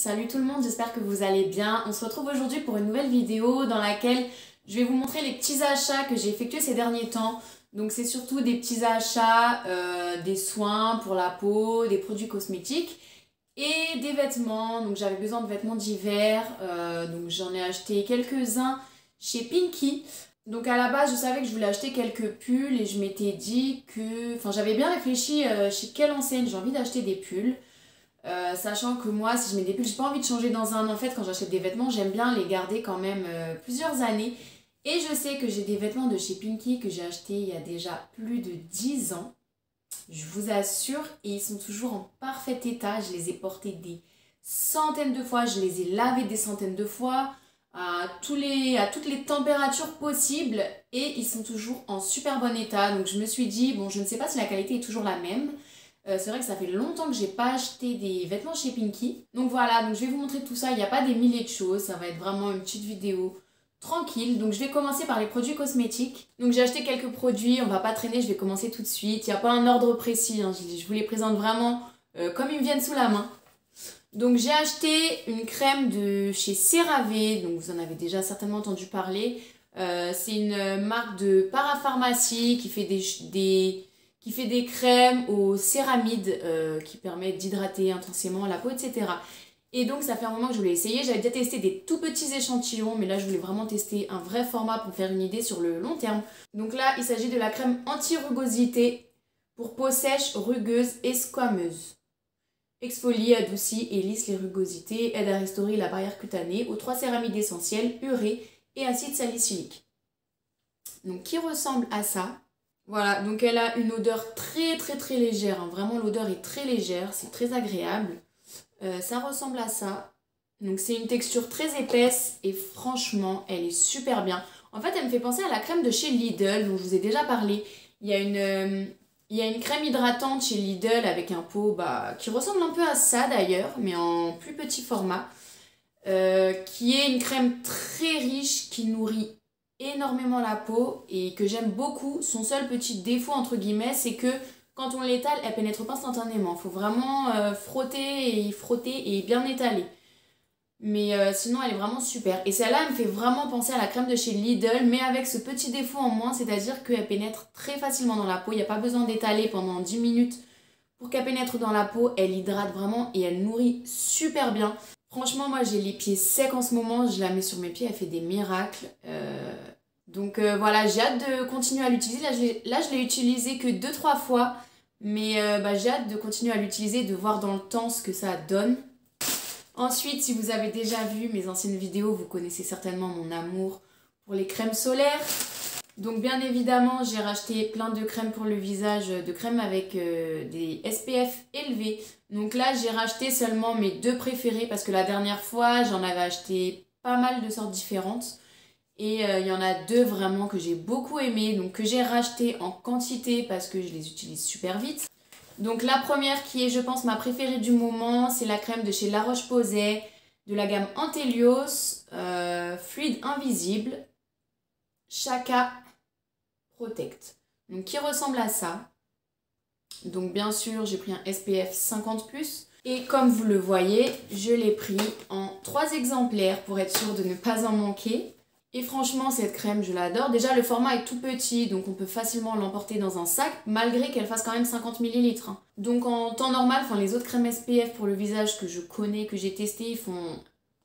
Salut tout le monde, j'espère que vous allez bien. On se retrouve aujourd'hui pour une nouvelle vidéo dans laquelle je vais vous montrer les petits achats que j'ai effectués ces derniers temps. Donc c'est surtout des petits achats, des soins pour la peau, des produits cosmétiques et des vêtements. Donc j'avais besoin de vêtements d'hiver, donc j'en ai acheté quelques-uns chez Pinky. Donc à la base je savais que je voulais acheter quelques pulls et je m'étais dit que... Enfin j'avais bien réfléchi chez quelle enseigne j'ai envie d'acheter des pulls. Sachant que moi, si je mets des pulls, j'ai pas envie de changer dans un an. En fait, quand j'achète des vêtements, j'aime bien les garder quand même plusieurs années. Et je sais que j'ai des vêtements de chez Pinky que j'ai achetés il y a déjà plus de 10 ans. Je vous assure, et ils sont toujours en parfait état. Je les ai portés des centaines de fois, je les ai lavés des centaines de fois, à toutes les températures possibles. Et ils sont toujours en super bon état. Donc je me suis dit, bon, je ne sais pas si la qualité est toujours la même. C'est vrai que ça fait longtemps que j'ai pas acheté des vêtements chez Pinky. Donc voilà, donc je vais vous montrer tout ça. Il n'y a pas des milliers de choses. Ça va être vraiment une petite vidéo tranquille. Donc je vais commencer par les produits cosmétiques. Donc j'ai acheté quelques produits. On va pas traîner, je vais commencer tout de suite. Il n'y a pas un ordre précis. Hein. Je vous les présente vraiment comme ils me viennent sous la main. Donc j'ai acheté une crème de chez CeraVe. Donc vous en avez déjà certainement entendu parler. C'est une marque de parapharmacie qui fait des crèmes aux céramides qui permettent d'hydrater intensément la peau, etc. Et donc ça fait un moment que je voulais essayer. J'avais déjà testé des tout petits échantillons, mais là je voulais vraiment tester un vrai format pour faire une idée sur le long terme. Donc là, il s'agit de la crème anti-rugosité pour peau sèche, rugueuse et squameuse. Exfolie, adoucit et lisse les rugosités, aide à restaurer la barrière cutanée aux 3 céramides essentielles, urée et acide salicylique. Donc qui ressemble à ça. Voilà, donc elle a une odeur très légère, hein. Vraiment l'odeur est très légère, c'est très agréable. Ça ressemble à ça. Donc c'est une texture très épaisse et franchement elle est super bien. En fait elle me fait penser à la crème de chez Lidl dont je vous ai déjà parlé. Il y a une crème hydratante chez Lidl avec un pot qui ressemble un peu à ça d'ailleurs, mais en plus petit format. Qui est une crème très riche qui nourrit énormément la peau et que j'aime beaucoup. Son seul petit défaut entre guillemets, c'est que quand on l'étale, elle pénètre pas instantanément. Il faut vraiment frotter et bien étaler. Mais sinon elle est vraiment super. Et celle-là elle me fait vraiment penser à la crème de chez Lidl, mais avec ce petit défaut en moins, c'est-à-dire qu'elle pénètre très facilement dans la peau. Il n'y a pas besoin d'étaler pendant 10 minutes pour qu'elle pénètre dans la peau. Elle hydrate vraiment et elle nourrit super bien. Franchement, moi j'ai les pieds secs en ce moment, je la mets sur mes pieds, elle fait des miracles. Donc voilà, j'ai hâte de continuer à l'utiliser. Là, je l'ai utilisé que 2-3 fois, mais j'ai hâte de continuer à l'utiliser, de voir dans le temps ce que ça donne. Ensuite, si vous avez déjà vu mes anciennes vidéos, vous connaissez certainement mon amour pour les crèmes solaires. Donc bien évidemment, j'ai racheté plein de crèmes pour le visage, de crèmes avec des SPF élevés. Donc là, j'ai racheté seulement mes 2 préférées parce que la dernière fois, j'en avais acheté pas mal de sortes différentes. Et il y en a 2 vraiment que j'ai beaucoup aimé, donc que j'ai racheté en quantité parce que je les utilise super vite. Donc la première qui est, je pense, ma préférée du moment, c'est la crème de chez La Roche-Posay, de la gamme Antelios, Fluide Invisible, Chaka Protect. Donc qui ressemble à ça. Donc bien sûr, j'ai pris un SPF 50+. Et comme vous le voyez, je l'ai pris en 3 exemplaires pour être sûre de ne pas en manquer. Et franchement, cette crème, je l'adore. Déjà, le format est tout petit, donc on peut facilement l'emporter dans un sac, malgré qu'elle fasse quand même 50 ml. Donc en temps normal, les autres crèmes SPF pour le visage que je connais, que j'ai testé, ils font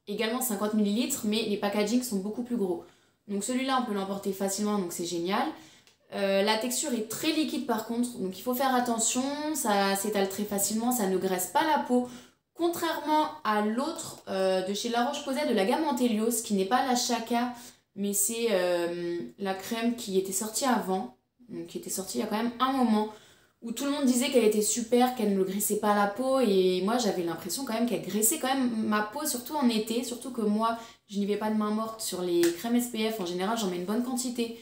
également 50 ml, mais les packagings sont beaucoup plus gros. Donc celui-là, on peut l'emporter facilement, donc c'est génial. La texture est très liquide par contre, donc il faut faire attention, ça s'étale très facilement, ça ne graisse pas la peau. Contrairement à l'autre de chez La Roche-Posay de la gamme Antelios, qui n'est pas la Chaka, mais c'est la crème qui était sortie avant, donc qui était sortie il y a quand même un moment, où tout le monde disait qu'elle était super, qu'elle ne graissait pas la peau, et moi j'avais l'impression quand même qu'elle graissait quand même ma peau, surtout en été, surtout que moi je n'y vais pas de main morte sur les crèmes SPF, en général j'en mets une bonne quantité.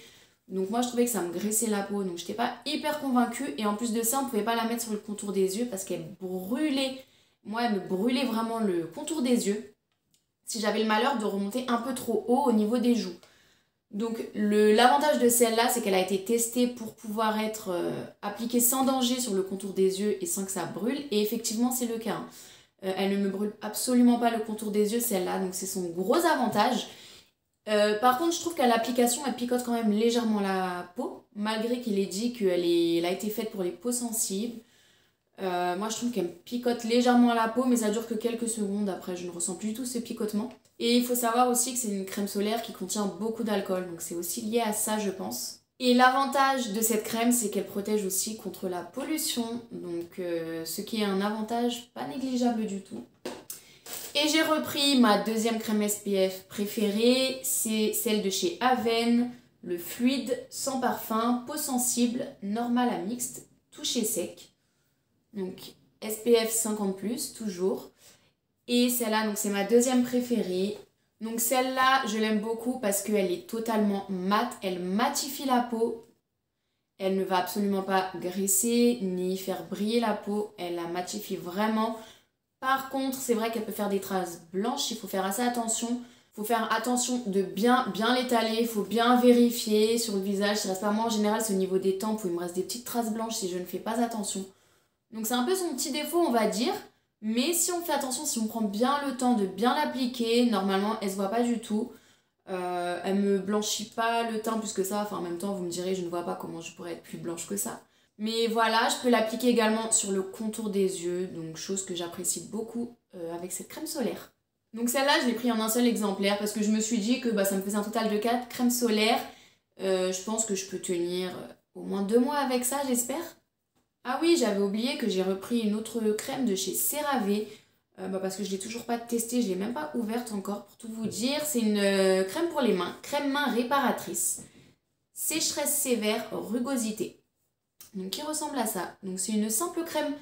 Donc moi je trouvais que ça me graissait la peau, donc j'étais pas hyper convaincue, et en plus de ça on pouvait pas la mettre sur le contour des yeux parce qu'elle brûlait, moi elle me brûlait vraiment le contour des yeux, si j'avais le malheur de remonter un peu trop haut au niveau des joues. Donc l'avantage de celle-là, c'est qu'elle a été testée pour pouvoir être appliquée sans danger sur le contour des yeux et sans que ça brûle, et effectivement c'est le cas. Elle ne me brûle absolument pas le contour des yeux, celle-là, donc c'est son gros avantage. Par contre, je trouve qu'à l'application, elle picote quand même légèrement la peau, malgré qu'il ait dit qu'elle a été faite pour les peaux sensibles. Moi, je trouve qu'elle me picote légèrement la peau, mais ça dure que quelques secondes. Après, je ne ressens plus du tout ce picotement. Et il faut savoir aussi que c'est une crème solaire qui contient beaucoup d'alcool, donc c'est aussi lié à ça, je pense. Et l'avantage de cette crème, c'est qu'elle protège aussi contre la pollution, donc ce qui est un avantage pas négligeable du tout. Et j'ai repris ma deuxième crème SPF préférée, c'est celle de chez Aven, le fluide sans parfum, peau sensible, normal à mixte, touché sec. Donc SPF 50+, toujours. Et celle-là, donc c'est ma deuxième préférée. Donc celle-là, je l'aime beaucoup parce qu'elle est totalement mate, elle matifie la peau. Elle ne va absolument pas graisser ni faire briller la peau, elle la matifie vraiment. Par contre, c'est vrai qu'elle peut faire des traces blanches, il faut faire assez attention. Il faut faire attention de bien l'étaler, il faut bien vérifier sur le visage. Si reste pas moi, en général, c'est au niveau des tempes où il me reste des petites traces blanches si je ne fais pas attention. Donc c'est un peu son petit défaut, on va dire. Mais si on fait attention, si on prend bien le temps de bien l'appliquer, normalement, elle se voit pas du tout. Elle me blanchit pas le teint plus que ça. Enfin, en même temps, vous me direz, je ne vois pas comment je pourrais être plus blanche que ça. Mais voilà, je peux l'appliquer également sur le contour des yeux, donc chose que j'apprécie beaucoup avec cette crème solaire. Donc celle-là, je l'ai pris en un seul exemplaire parce que je me suis dit que ça me faisait un total de 4 crèmes solaires. Je pense que je peux tenir au moins 2 mois avec ça, j'espère. Ah oui, j'avais oublié que j'ai repris une autre crème de chez CeraVe parce que je ne l'ai toujours pas testée, je ne l'ai même pas ouverte encore pour tout vous dire. C'est une crème pour les mains, crème main réparatrice, sécheresse sévère, rugosité. Donc qui ressemble à ça. Donc c'est une simple crème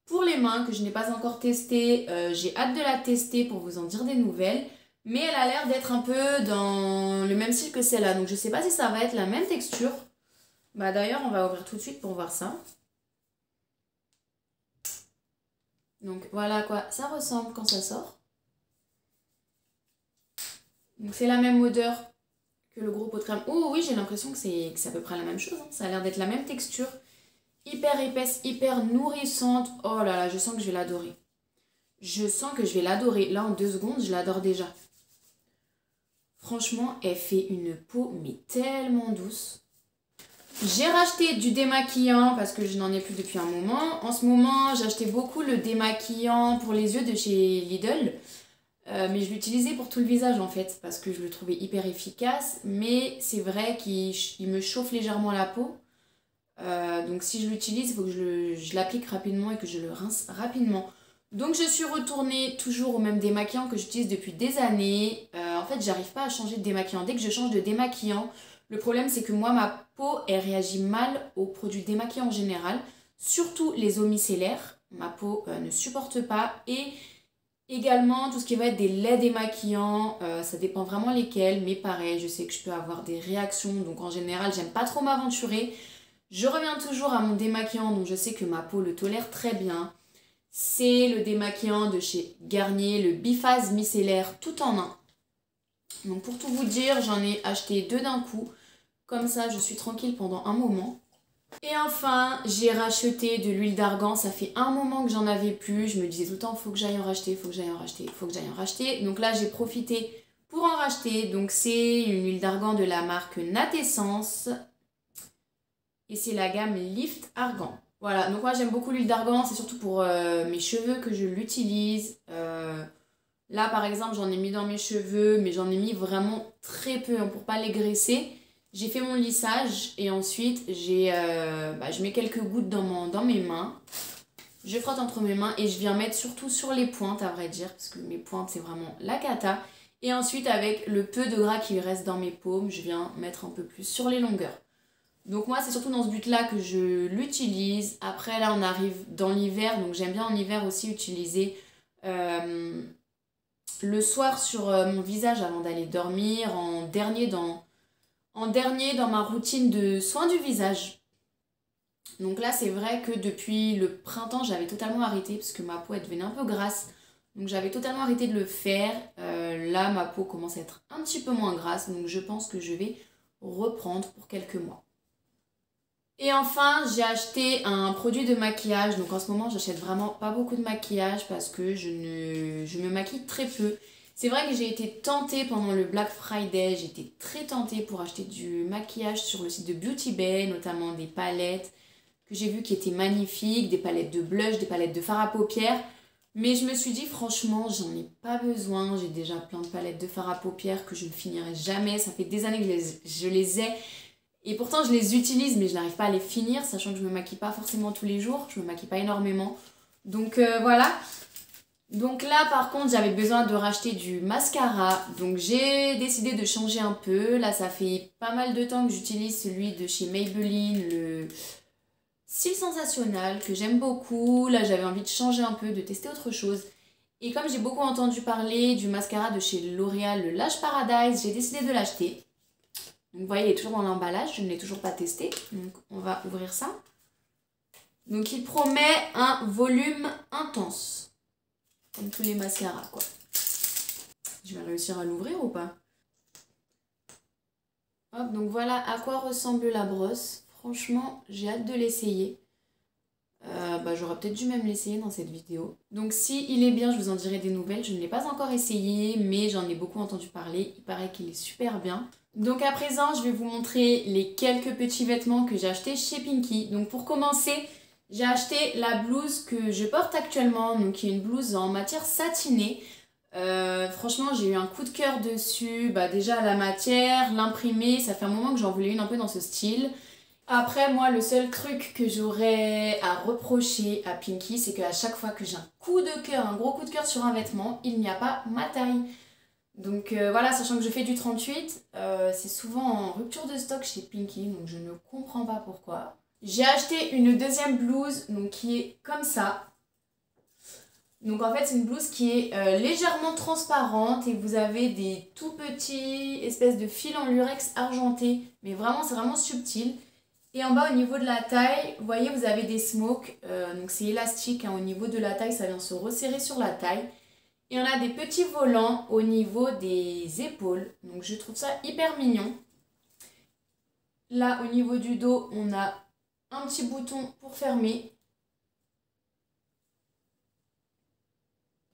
pour les mains que je n'ai pas encore testée. J'ai hâte de la tester pour vous en dire des nouvelles. Mais elle a l'air d'être un peu dans le même style que celle-là. Donc je ne sais pas si ça va être la même texture. D'ailleurs on va ouvrir tout de suite pour voir ça. Donc voilà à quoi ça ressemble quand ça sort. Donc c'est la même odeur que le gros pot de crème. Oh oui, j'ai l'impression que c'est à peu près la même chose. Hein. Ça a l'air d'être la même texture. Hyper épaisse, hyper nourrissante. Oh là là, je sens que je vais l'adorer. Je sens que je vais l'adorer. Là, en 2 secondes, je l'adore déjà. Franchement, elle fait une peau, mais tellement douce. J'ai racheté du démaquillant parce que je n'en ai plus depuis un moment. En ce moment, j'ai acheté beaucoup le démaquillant pour les yeux de chez Lidl. Mais je l'utilisais pour tout le visage en fait parce que je le trouvais hyper efficace. Mais c'est vrai qu'il me chauffe légèrement la peau. Donc si je l'utilise, il faut que je l'applique rapidement et que je le rince rapidement. Donc je suis retournée toujours au même démaquillant que j'utilise depuis des années. En fait, j'arrive pas à changer de démaquillant. Dès que je change de démaquillant, le problème c'est que moi, ma peau, elle réagit mal aux produits démaquillants en général. Surtout les eaux micellaires. Ma peau ne supporte pas. Et également, tout ce qui va être des laits démaquillants, ça dépend vraiment lesquels. Mais pareil, je sais que je peux avoir des réactions. Donc en général, j'aime pas trop m'aventurer. Je reviens toujours à mon démaquillant dont je sais que ma peau le tolère très bien. C'est le démaquillant de chez Garnier, le Biphase micellaire tout en un. Donc pour tout vous dire, j'en ai acheté 2 d'un coup. Comme ça, je suis tranquille pendant un moment. Et enfin, j'ai racheté de l'huile d'argan. Ça fait un moment que j'en avais plus. Je me disais tout le temps, faut que j'aille en racheter, faut que j'aille en racheter, faut que j'aille en racheter. Donc là, j'ai profité pour en racheter. Donc c'est une huile d'argan de la marque Natessence. Et c'est la gamme Lift Argan. Voilà, donc moi j'aime beaucoup l'huile d'argan, c'est surtout pour mes cheveux que je l'utilise. Là par exemple j'en ai mis dans mes cheveux, mais j'en ai mis vraiment très peu hein, pour pas les graisser. J'ai fait mon lissage et ensuite je mets quelques gouttes dans mes mains. Je frotte entre mes mains et je viens mettre surtout sur les pointes à vrai dire, parce que mes pointes c'est vraiment la cata. Et ensuite avec le peu de gras qui reste dans mes paumes, je viens mettre un peu plus sur les longueurs. Donc moi c'est surtout dans ce but là que je l'utilise. Après là on arrive dans l'hiver, donc j'aime bien en hiver aussi utiliser le soir sur mon visage avant d'aller dormir, en dernier dans ma routine de soins du visage. Donc là c'est vrai que depuis le printemps j'avais totalement arrêté parce que ma peau elle devenait un peu grasse. Donc j'avais totalement arrêté de le faire. Là ma peau commence à être un petit peu moins grasse, donc je pense que je vais reprendre pour quelques mois. Et enfin, j'ai acheté un produit de maquillage. Donc en ce moment, j'achète vraiment pas beaucoup de maquillage parce que je me maquille très peu. C'est vrai que j'ai été tentée pendant le Black Friday. J'ai été très tentée pour acheter du maquillage sur le site de Beauty Bay, notamment des palettes que j'ai vues qui étaient magnifiques, des palettes de blush, des palettes de fard à paupières. Mais je me suis dit, franchement, j'en ai pas besoin. J'ai déjà plein de palettes de fard à paupières que je ne finirai jamais. Ça fait des années que je les ai. Et pourtant, je les utilise, mais je n'arrive pas à les finir, sachant que je me maquille pas forcément tous les jours. Je me maquille pas énormément. Donc voilà. Donc là, par contre, j'avais besoin de racheter du mascara. Donc j'ai décidé de changer un peu. Là, ça fait pas mal de temps que j'utilise celui de chez Maybelline, le Style Sensationnel, que j'aime beaucoup. Là, j'avais envie de changer un peu, de tester autre chose. Et comme j'ai beaucoup entendu parler du mascara de chez L'Oréal, le Lash Paradise, j'ai décidé de l'acheter. Donc vous voyez, il est toujours dans l'emballage, je ne l'ai toujours pas testé. Donc on va ouvrir ça. Donc il promet un volume intense. Comme tous les mascaras, quoi. Je vais réussir à l'ouvrir ou pas? Hop, donc voilà à quoi ressemble la brosse. Franchement, j'ai hâte de l'essayer. J'aurais peut-être dû même l'essayer dans cette vidéo. Donc si il est bien, je vous en dirai des nouvelles. Je ne l'ai pas encore essayé, mais j'en ai beaucoup entendu parler. Il paraît qu'il est super bien. Donc à présent, je vais vous montrer les quelques petits vêtements que j'ai achetés chez Pinky. Donc pour commencer, j'ai acheté la blouse que je porte actuellement, donc qui est une blouse en matière satinée. Franchement, j'ai eu un coup de cœur dessus. Déjà la matière, l'imprimé, ça fait un moment que j'en voulais une un peu dans ce style. Après, moi, le seul truc que j'aurais à reprocher à Pinky, c'est qu'à chaque fois que j'ai un coup de cœur, un gros coup de cœur sur un vêtement, il n'y a pas ma taille. Donc voilà, sachant que je fais du 38, c'est souvent en rupture de stock chez Pinky, donc je ne comprends pas pourquoi. J'ai acheté une deuxième blouse, donc qui est comme ça. Donc en fait, c'est une blouse qui est légèrement transparente et vous avez des tout petits espèces de fils en lurex argenté, mais vraiment, c'est vraiment subtil. Et en bas, au niveau de la taille, vous voyez, vous avez des smokes, donc c'est élastique, hein, au niveau de la taille, ça vient se resserrer sur la taille. Et on a des petits volants au niveau des épaules. Donc je trouve ça hyper mignon. Là, au niveau du dos, on a un petit bouton pour fermer.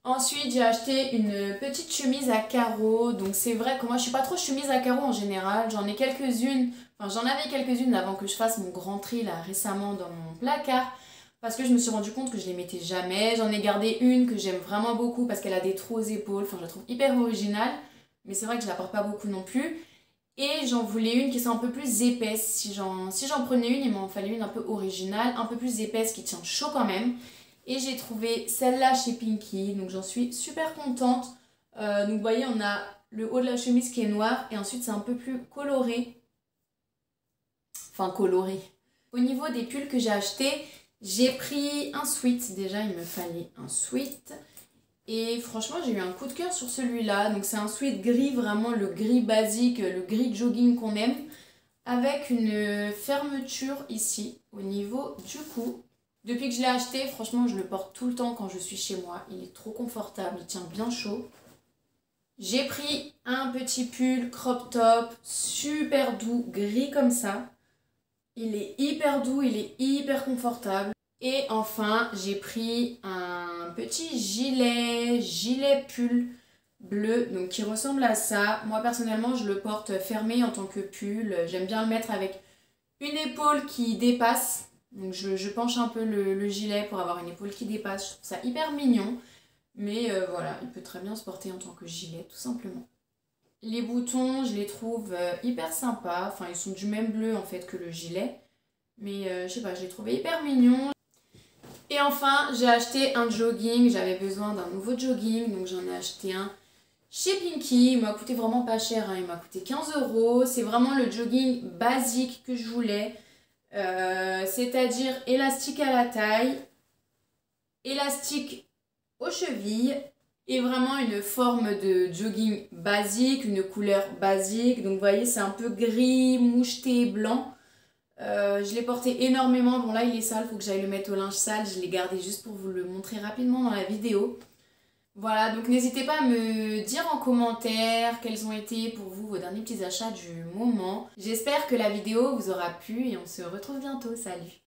Ensuite, j'ai acheté une petite chemise à carreaux. Donc c'est vrai que moi, je suis pas trop chemise à carreaux en général. J'en ai quelques-unes. Enfin, j'en avais quelques-unes avant que je fasse mon grand tri là récemment dans mon placard. Parce que je me suis rendu compte que je les mettais jamais. J'en ai gardé une que j'aime vraiment beaucoup parce qu'elle a des trous aux épaules. Enfin, je la trouve hyper originale. Mais c'est vrai que je la porte pas beaucoup non plus. Et j'en voulais une qui soit un peu plus épaisse. Si j'en prenais une, il m'en fallait une un peu originale, un peu plus épaisse, qui tient chaud quand même. Et j'ai trouvé celle-là chez Pinky. Donc j'en suis super contente. Donc vous voyez, on a le haut de la chemise qui est noir. Et ensuite, c'est un peu plus coloré. Enfin, coloré. Au niveau des pulls que j'ai achetés, j'ai pris un sweat, déjà il me fallait un sweat. Et franchement j'ai eu un coup de cœur sur celui-là. Donc c'est un sweat gris, vraiment le gris basique, le gris jogging qu'on aime. Avec une fermeture ici, au niveau du cou. Depuis que je l'ai acheté, franchement je le porte tout le temps quand je suis chez moi. Il est trop confortable, il tient bien chaud. J'ai pris un petit pull crop top, super doux, gris comme ça. Il est hyper doux, il est hyper confortable. Et enfin, j'ai pris un petit gilet pull bleu, donc qui ressemble à ça. Moi personnellement, je le porte fermé en tant que pull. J'aime bien le mettre avec une épaule qui dépasse. Donc je penche un peu le gilet pour avoir une épaule qui dépasse. Je trouve ça hyper mignon. Mais voilà, il peut très bien se porter en tant que gilet, tout simplement. Les boutons, je les trouve hyper sympas. Enfin, ils sont du même bleu en fait que le gilet. Mais je sais pas, je les trouvais hyper mignons. Et enfin, j'ai acheté un jogging. J'avais besoin d'un nouveau jogging. Donc j'en ai acheté un chez Pinky. Il m'a coûté vraiment pas cher, hein. Il m'a coûté 15 €. C'est vraiment le jogging basique que je voulais. C'est-à-dire élastique à la taille, élastique aux chevilles. Et vraiment une forme de jogging basique, une couleur basique. Donc vous voyez, c'est un peu gris, moucheté, blanc. Je l'ai porté énormément. Bon là il est sale, faut que j'aille le mettre au linge sale. Je l'ai gardé juste pour vous le montrer rapidement dans la vidéo. Voilà, donc n'hésitez pas à me dire en commentaire quels ont été pour vous vos derniers petits achats du moment. J'espère que la vidéo vous aura plu et on se retrouve bientôt. Salut!